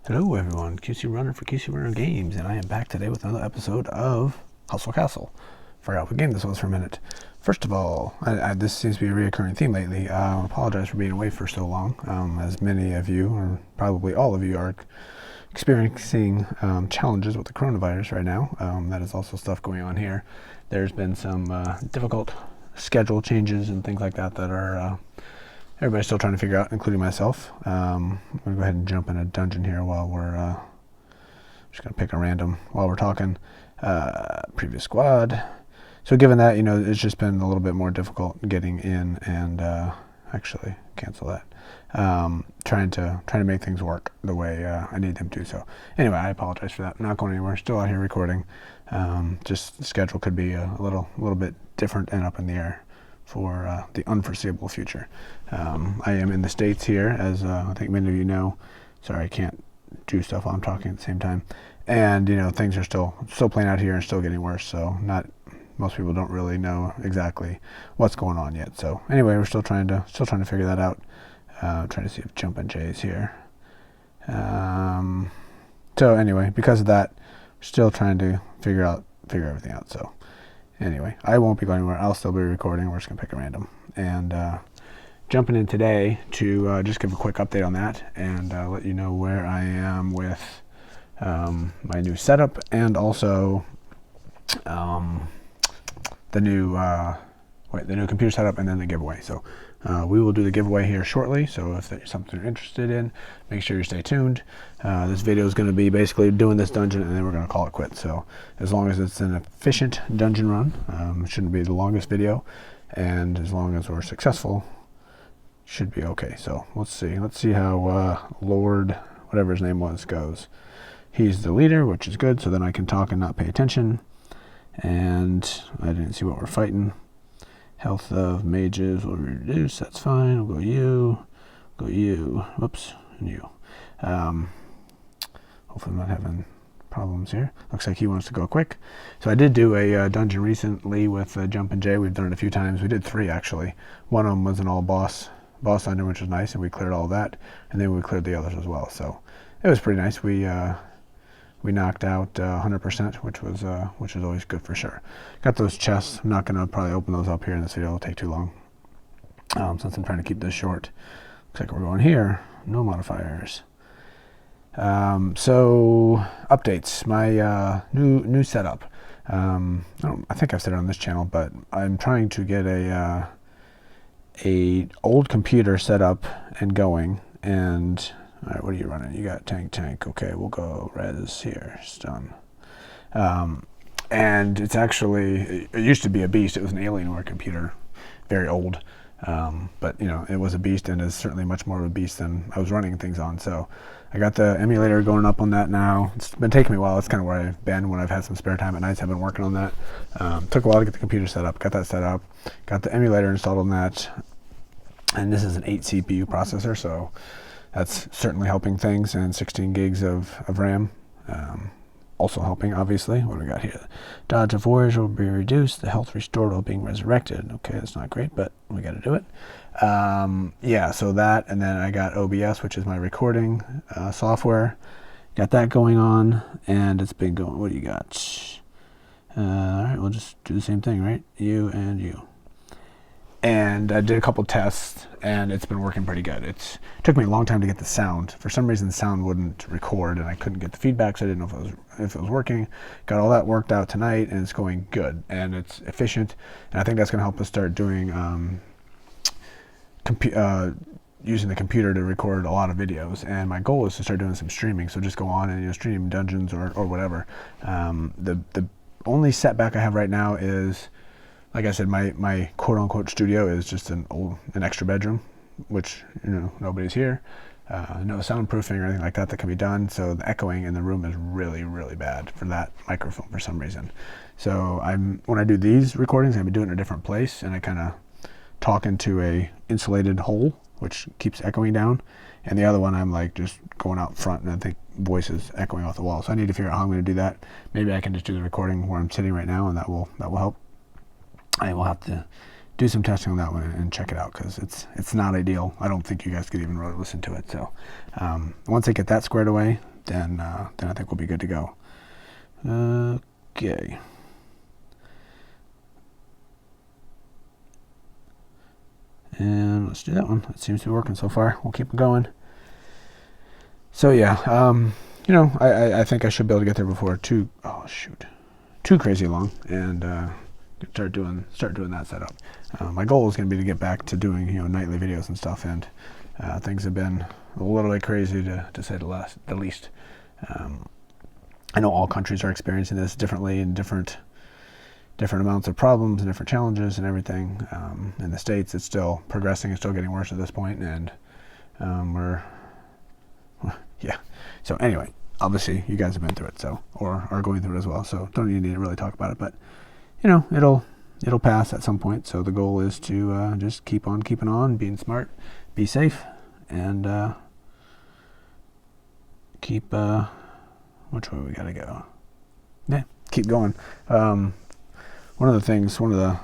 Hello everyone, QC Runner for QC Runner Games, and I am back today with another episode of Hustle Castle. Forgot what game this was for a minute. First of all, this seems to be a reoccurring theme lately. I apologize for being away for so long, as many of you, or probably all of you, are experiencing challenges with the coronavirus right now. That is also stuff going on here. There's been some difficult schedule changes and things like that that are everybody's still trying to figure out, including myself. I'm going to go ahead and jump in a dungeon here while we're just going to pick a random while we're talking. Previous squad. So given that, it's just been a little bit more difficult getting in and actually cancel that. Trying to make things work the way I need them to. So anyway, I apologize for that. I'm not going anywhere. Still out here recording. Just the schedule could be a little bit different and up in the air for the unforeseeable future. I am in the States here, as I think many of you know. Sorry, I can't do stuff while I'm talking at the same time. And things are still playing out here and still getting worse. So most people don't really know exactly what's going on yet. So anyway, we're still trying to figure that out. Trying to see if Jumpin' Jay is here. So anyway, because of that, we're still trying to figure everything out. So anyway, I won't be going anywhere. I'll still be recording. We're just going to pick a random. And jumping in today to just give a quick update on that and let you know where I am with my new setup and also the new computer setup and then the giveaway. So we will do the giveaway here shortly. So if there's something you're interested in, make sure you stay tuned. This video is going to be basically doing this dungeon and then we're going to call it quits. So as long as it's an efficient dungeon run, it shouldn't be the longest video, and as long as we're successful, should be okay. So let's see how Lord, whatever his name was, goes. He's the leader, which is good, so then I can talk and not pay attention. And I didn't see what we're fighting. Health of mages will reduce, that's fine. We'll go you, whoops, and you. Hopefully I'm not having problems here. Looks like he wants to go quick. So I did do a dungeon recently with Jumpin' Jay. We've done it a few times. We did 3 actually. One of them was an all boss dungeon, which was nice, and we cleared all of that, and then we cleared the others as well. So it was pretty nice. We knocked out 100%, which was always good for sure. Got those chests. I'm not gonna probably open those up here in this video. It'll take too long since I'm trying to keep this short. Looks like we're going here. No modifiers. So updates. My new setup. I think I've said it on this channel, but I'm trying to get a old computer set up and going. And all right, what are you running? You got tank. Okay, we'll go res here. Stun. And it's actually, it used to be a beast. It was an Alienware computer, very old. But it was a beast and is certainly much more of a beast than I was running things on. So I got the emulator going up on that now. It's been taking me a while. It's kind of where I've been when I've had some spare time at nights. I've been working on that. Took a while to get the computer set up. Got that set up. Got the emulator installed on that. And this is an 8 CPU processor, so that's certainly helping things, and 16 gigs of RAM. Also helping, obviously. What do we got here? Dodge of warriors will be reduced. The health restored while being resurrected. Okay, that's not great, but we got to do it. Yeah, so that, and then I got OBS, which is my recording software. Got that going on, and it's been going. What do you got? All right, we'll just do the same thing, right? You and you. And I did a couple tests, and it's been working pretty good. It took me a long time to get the sound. For some reason, the sound wouldn't record, and I couldn't get the feedback, so I didn't know if it was working. Got all that worked out tonight, and it's going good, and it's efficient. And I think that's going to help us start doing using the computer to record a lot of videos. And my goal is to start doing some streaming, so just go on and stream dungeons or whatever. The only setback I have right now is, like I said, my quote-unquote studio is just an extra bedroom, which nobody's here. No soundproofing or anything like that can be done. So the echoing in the room is really, really bad for that microphone for some reason. So when I do these recordings, I'm doing it in a different place, and I kind of talk into a insulated hole, which keeps echoing down. And the other one, I'm like just going out front, and I think voice is echoing off the wall. So I need to figure out how I'm going to do that. Maybe I can just do the recording where I'm sitting right now, and that will help. I will have to do some testing on that one and check it out, because it's not ideal. I don't think you guys could even really listen to it. So once I get that squared away, then I think we'll be good to go. Okay. And let's do that one. It seems to be working so far. We'll keep it going. So yeah, I think I should be able to get there before too crazy long, and start doing that setup. My goal is going to be to get back to doing nightly videos and stuff, and things have been a little bit crazy to say the least. I know all countries are experiencing this differently in different amounts of problems and different challenges and everything. In the States, it's still progressing, it's still getting worse at this point, and yeah. So anyway, obviously you guys have been through it, or are going through it as well, so don't even need to really talk about it, but it'll pass at some point. So the goal is to just keep on keeping on, being smart, be safe, and keep which way we gotta go? Yeah, keep going. One of the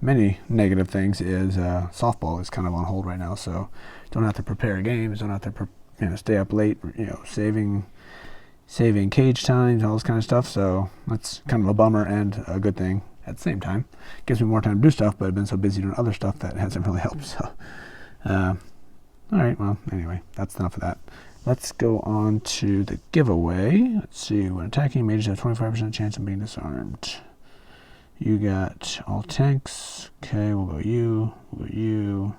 many negative things is softball is kind of on hold right now, so don't have to prepare games, don't have to stay up late, saving cage times, all this kind of stuff. So that's kind of a bummer and a good thing at the same time. It gives me more time to do stuff, but I've been so busy doing other stuff that hasn't really helped. So, all right. Well, anyway, that's enough of that. Let's go on to the giveaway. Let's see. When attacking, mages have 25% chance of being disarmed. You got all tanks. Okay, we'll go you. We'll go you.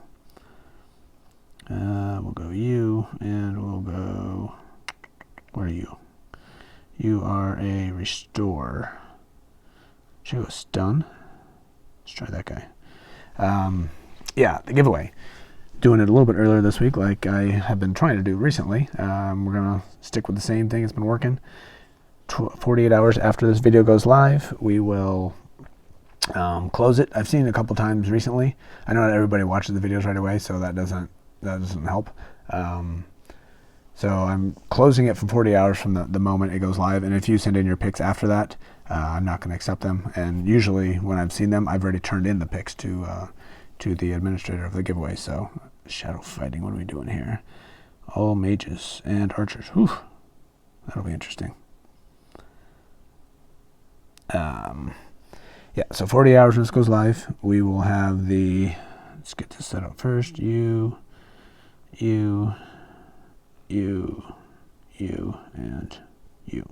We'll go you, and we'll go. Where are you? You are a restore. Should I go stun? Let's try that guy. Yeah, the giveaway. Doing it a little bit earlier this week, like I have been trying to do recently. We're gonna stick with the same thing. It's been working. 48 hours after this video goes live, we will close it. I've seen it a couple times recently. I know not everybody watches the videos right away, so that doesn't help. So I'm closing it from 40 hours from the moment it goes live, and if you send in your picks after that, I'm not going to accept them. And usually when I've seen them, I've already turned in the picks to the administrator of the giveaway. So shadow fighting, what are we doing here? All mages and archers. Whew, that'll be interesting. Yeah, so 40 hours when this goes live, we will have let's get this set up first. You, and you.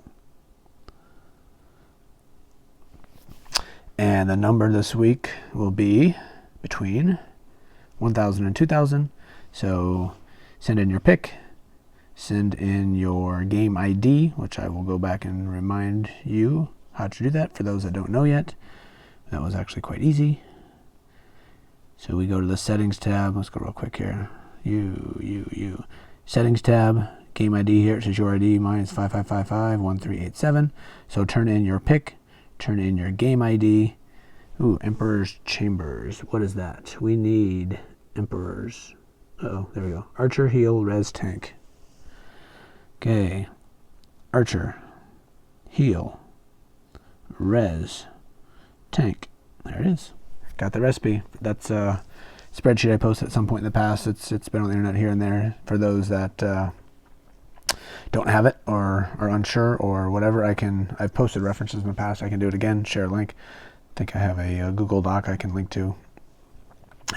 And the number this week will be between 1,000 and 2,000. So send in your pick, send in your game ID, which I will go back and remind you how to do that for those that don't know yet. That was actually quite easy. So we go to the settings tab. Let's go real quick here. You. Settings tab, game ID here. It says your ID. Mine is 55551387. So turn in your pick, turn in your game ID. Ooh, Emperor's Chambers. What is that? We need Emperor's. Oh, there we go. Archer, heal, res, tank. Okay. Archer, heal, res, tank. There it is. Got the recipe. That's a spreadsheet I posted at some point in the past. It's been on the internet here and there. For those that don't have it or are unsure or whatever, I've posted references in the past. I can do it again, share a link. I think I have a Google Doc I can link to,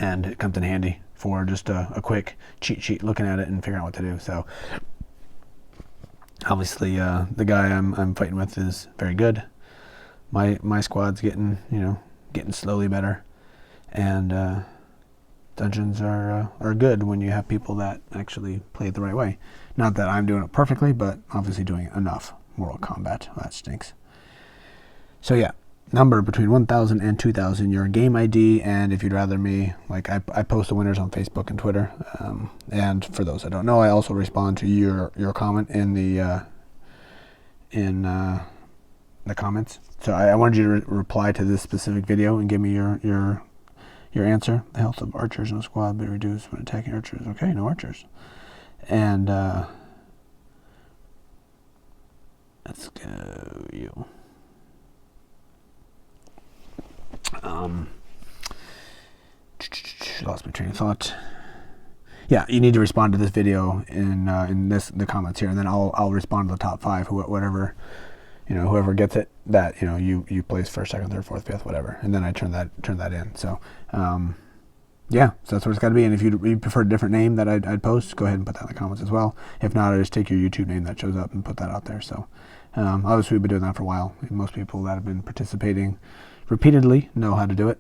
and it comes in handy for just a quick cheat sheet looking at it and figuring out what to do. So obviously the guy I'm fighting with is very good. My squad's getting slowly better, and dungeons are good when you have people that actually play it the right way. Not that I'm doing it perfectly, but obviously doing enough. Mortal Kombat, that stinks. So yeah, number between 1,000 and 2,000, your game ID, and if you'd rather me, like I post the winners on Facebook and Twitter, and for those that don't know, I also respond to your comment in the comments. So I wanted you to reply to this specific video and give me your answer. The health of archers in a squad be reduced when attacking archers. Okay, no archers. And let's go you. Lost my train of thought. Yeah, you need to respond to this video in the comments here, and then I'll respond to the top 5, whatever, whoever gets it, that you place first, second, third, fourth, fifth, whatever, and then I turn that in. So yeah, so that's what it's got to be. And if you prefer a different name that I'd post, go ahead and put that in the comments as well. If not, I just take your YouTube name that shows up and put that out there. So obviously we've been doing that for a while. Most people that have been participating repeatedly know how to do it.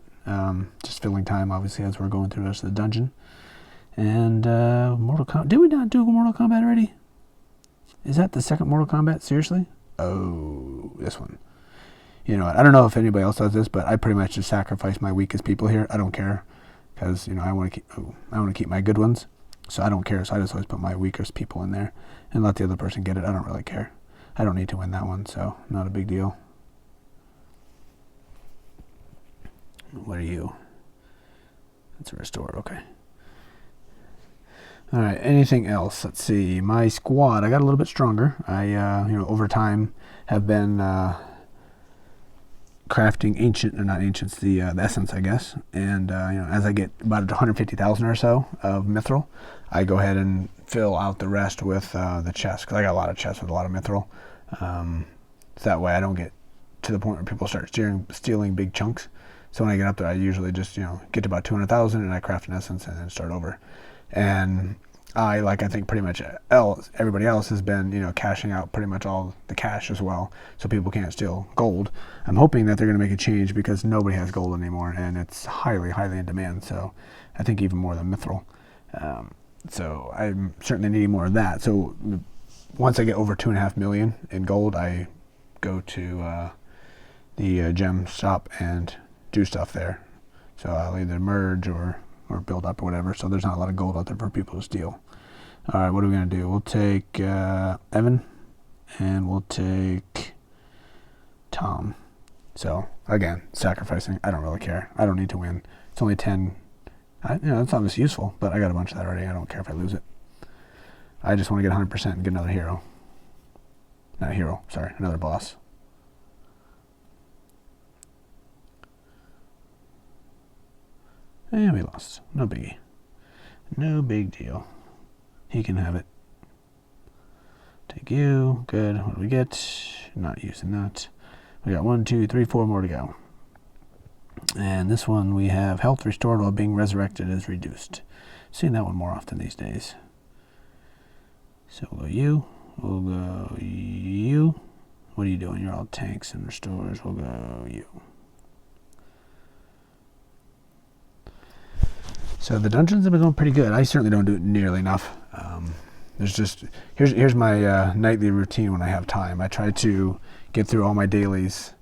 Just filling time, obviously, as we're going through the rest of the dungeon. And Mortal Kombat. Did we not do Mortal Kombat already? Is that the second Mortal Kombat? Seriously? Oh, this one. You know what? I don't know if anybody else does this, but I pretty much just sacrifice my weakest people here. I don't care, because I want to keep my good ones, so I don't care. So I just always put my weakest people in there and let the other person get it. I don't really care. I don't need to win that one, so not a big deal. What are you? That's a restore. Okay. All right, anything else? Let's see. My squad, I got a little bit stronger. I, over time have been crafting the essence, I guess. And, as I get about 150,000 or so of mithril, I go ahead and fill out the rest with the chests, because I got a lot of chests with a lot of mithril. So that way I don't get to the point where people start stealing big chunks. So when I get up there, I usually just, get to about 200,000 and I craft an essence and then start over. And I think pretty much everybody else has been, cashing out pretty much all the cash as well, so people can't steal gold. I'm hoping that they're going to make a change, because nobody has gold anymore, and it's highly, highly in demand. So I think even more than mithril. So I'm certainly needing more of that. So once I get over 2.5 million in gold, I go to the gem shop and do stuff there. So I'll either merge or build up or whatever, so there's not a lot of gold out there for people to steal. All right, what are we going to do? We'll take Evan, and we'll take Tom. So, again, sacrificing. I don't really care. I don't need to win. It's only 10. It's obviously useful, but I got a bunch of that already. I don't care if I lose it. I just want to get 100% and get another hero. Not hero, sorry, another boss. And we lost. No biggie. No big deal. He can have it. Take you. Good. What do we get? Not using that. We got 1, 2, 3, 4 more to go. And this one we have health restored while being resurrected is reduced. Seeing that one more often these days. So we'll go you. We'll go you. What are you doing? You're all tanks and restores. We'll go you. So the dungeons have been going pretty good. I certainly don't do it nearly enough. Here's my nightly routine when I have time. I try to get through all my dailies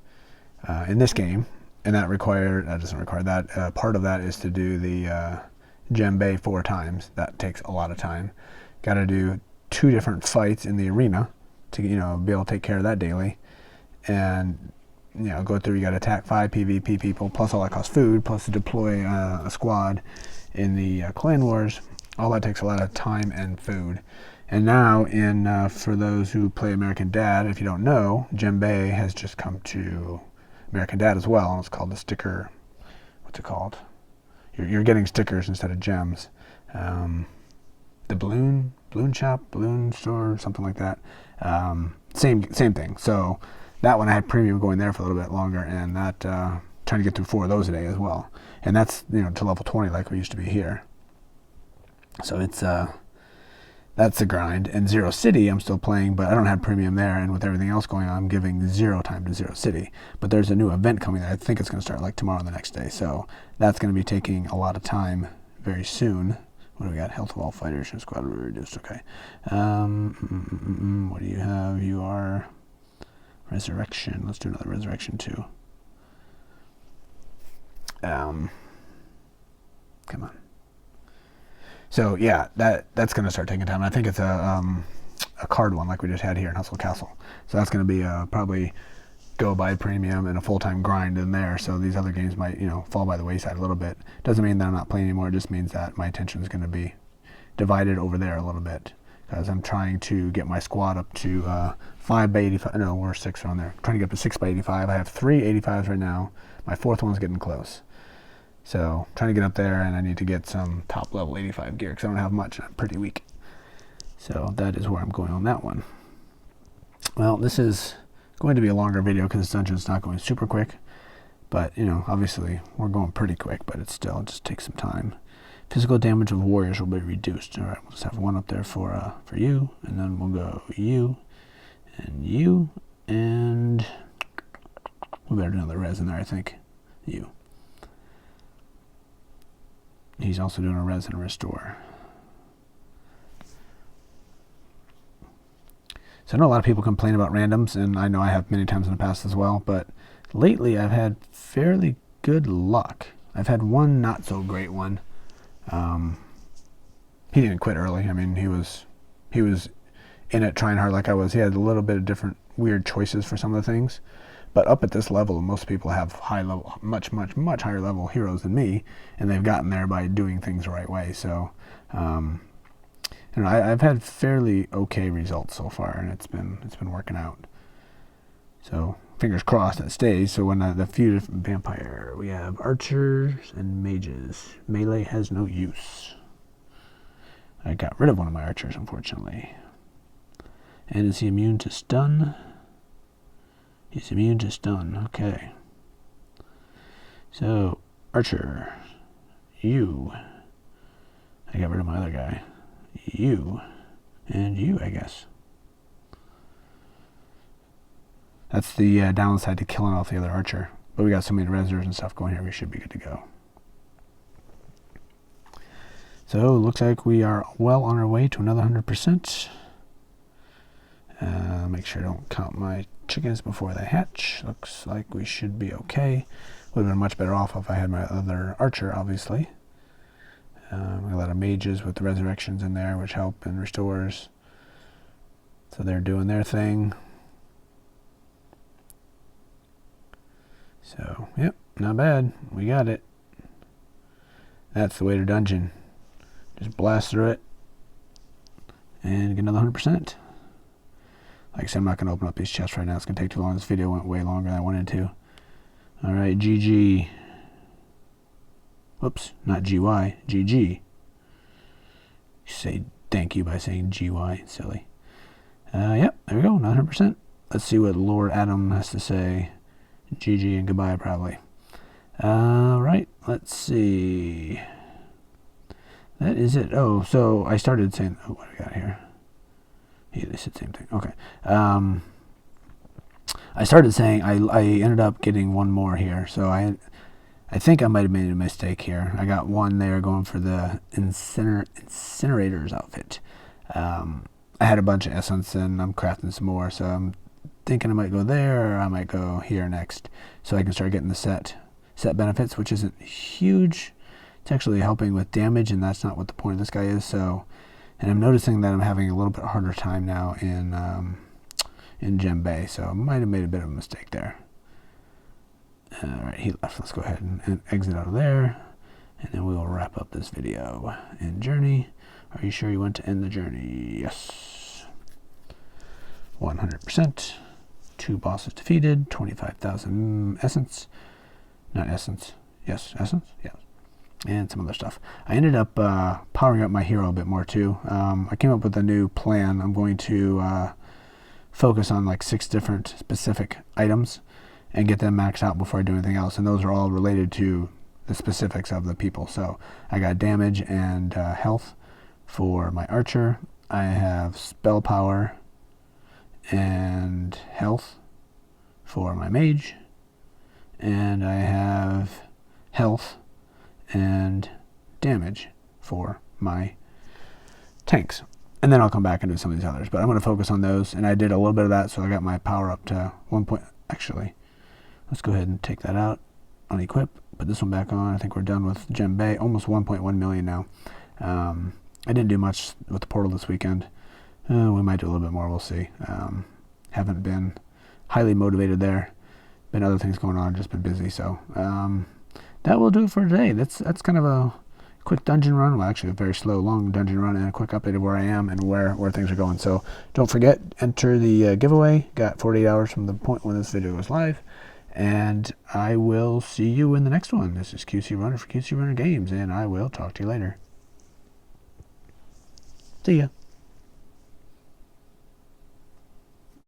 in this game, and that doesn't require that. Part of that is to do the Gem Bay 4 times. That takes a lot of time. Got to do 2 different fights in the arena to be able to take care of that daily, and go through. You got to attack 5 PvP people, plus all that costs food, plus to deploy a squad in the clan wars. All that takes a lot of time and food. And now, for those who play American Dad, if you don't know, Gem Bay has just come to American Dad as well, and it's called the sticker. What's it called? You're getting stickers instead of gems. The balloon shop, balloon store, something like that. Same thing. So that one I had premium going there for a little bit longer, and that trying to get through 4 of those a day as well. And that's to level 20 like we used to be here. So it's that's the grind. And Zero City I'm still playing, but I don't have premium there, and with everything else going on, I'm giving 0 time to Zero City. But there's a new event coming there. I think it's going to start like tomorrow or the next day. So that's going to be taking a lot of time very soon. What do we got? Health of all fighters and squad reduced. Okay. What do you have? You are Resurrection. Let's do another Resurrection too. Come on. So yeah, that's going to start taking time. I think it's a card one like we just had here in Hustle Castle. So that's going to be probably go buy premium and a full-time grind in there. So these other games might fall by the wayside a little bit. Doesn't mean that I'm not playing anymore. It just means that my attention is going to be divided over there a little bit, because I'm trying to get my squad up to 5 by 85. No, we're 6 on there. I'm trying to get up to 6 by 85. I have 3 85s right now. My 4th one's getting close. So trying to get up there, and I need to get some top level 85 gear because I don't have much. I'm pretty weak. So that is where I'm going on that one. Well, this is going to be a longer video because this dungeon's not going super quick. But, you know, obviously we're going pretty quick, but it just takes some time. Physical damage of warriors will be reduced. All right, we'll just have one up there for you, and then we'll go you, and we better do another res in there, I think. You. He's also doing a res and a restore. So I know a lot of people complain about randoms, and I know I have many times in the past as well, but lately I've had fairly good luck. I've had one not so great one. He didn't quit early. I mean, he was in it trying hard like I was. He had a little bit of different weird choices for some of the things. But up at this level, most people have high level, much higher level heroes than me, and they've gotten there by doing things the right way. So, you know, I've had fairly okay results so far, and it's been working out. So fingers crossed it stays. So when the few different vampire, we have archers and mages. Melee has no use. I got rid of one of my archers, unfortunately. And is he immune to stun? He's immune to stun. Okay. So, archer. You. I got rid of my other guy. You. And you, I guess. That's the downside to killing off the other archer. But we got so many resers and stuff going here, we should be good to go. So, looks like we are well on our way to another 100%. Make sure I don't count my chickens before they hatch. Looks like we should be okay. Would have been much better off if I had my other archer, obviously. A lot of mages with the resurrections in there, which help and restores. So they're doing their thing. So, yep, not bad. We got it. That's the way to dungeon. Just blast through it and get another 100%. Like I said, I'm not going to open up these chests right now. It's going to take too long. This video went way longer than I wanted to. All right, GG. Whoops, not GY, GG. You say thank you by saying GY. Silly. Yep, there we go, 100%. Let's see what Lord Adam has to say. GG and goodbye, probably. Right, let's see. That is it. Oh, so I started saying, oh, what do we got here? Yeah, they said the same thing. Okay. I started saying I ended up getting one more here. So I think I might have made a mistake here. I got one there going for the Incinerator's outfit. I had a bunch of essence and I'm crafting some more. So I'm thinking I might go there or I might go here next. So I can start getting the set benefits, which isn't huge. It's actually helping with damage, and that's not what the point of this guy is. So, and I'm noticing that I'm having a little bit harder time now in Gem Bay, so I might have made a bit of a mistake there. All right, he left. Let's go ahead and exit out of there, and then we will wrap up this video. End journey. Are you sure you want to end the journey? Yes. 100%. 2 bosses defeated. 25,000 essence. Not essence. Yes, essence. Yes. And some other stuff. I ended up powering up my hero a bit more too. I came up with a new plan. I'm going to focus on like 6 different specific items and get them maxed out before I do anything else. And those are all related to the specifics of the people. So I got damage and health for my archer. I have spell power and health for my mage. And I have health and damage for my tanks. And then I'll come back and do some of these others. But I'm going to focus on those. And I did a little bit of that, so I got my power up to 1 point. Actually, let's go ahead and take that out, unequip, put this one back on. I think we're done with Gem Bay. Almost 1.1 million now. I didn't do much with the portal this weekend. We might do a little bit more. We'll see. Haven't been highly motivated there. Been other things going on. Just been busy. So that will do it for today. That's kind of a quick dungeon run. Well, actually a very slow, long dungeon run, and a quick update of where I am and where things are going. So don't forget, enter the giveaway. Got 48 hours from the point when this video goes live. And I will see you in the next one. This is QC Runner for QC Runner Games, and I will talk to you later. See ya.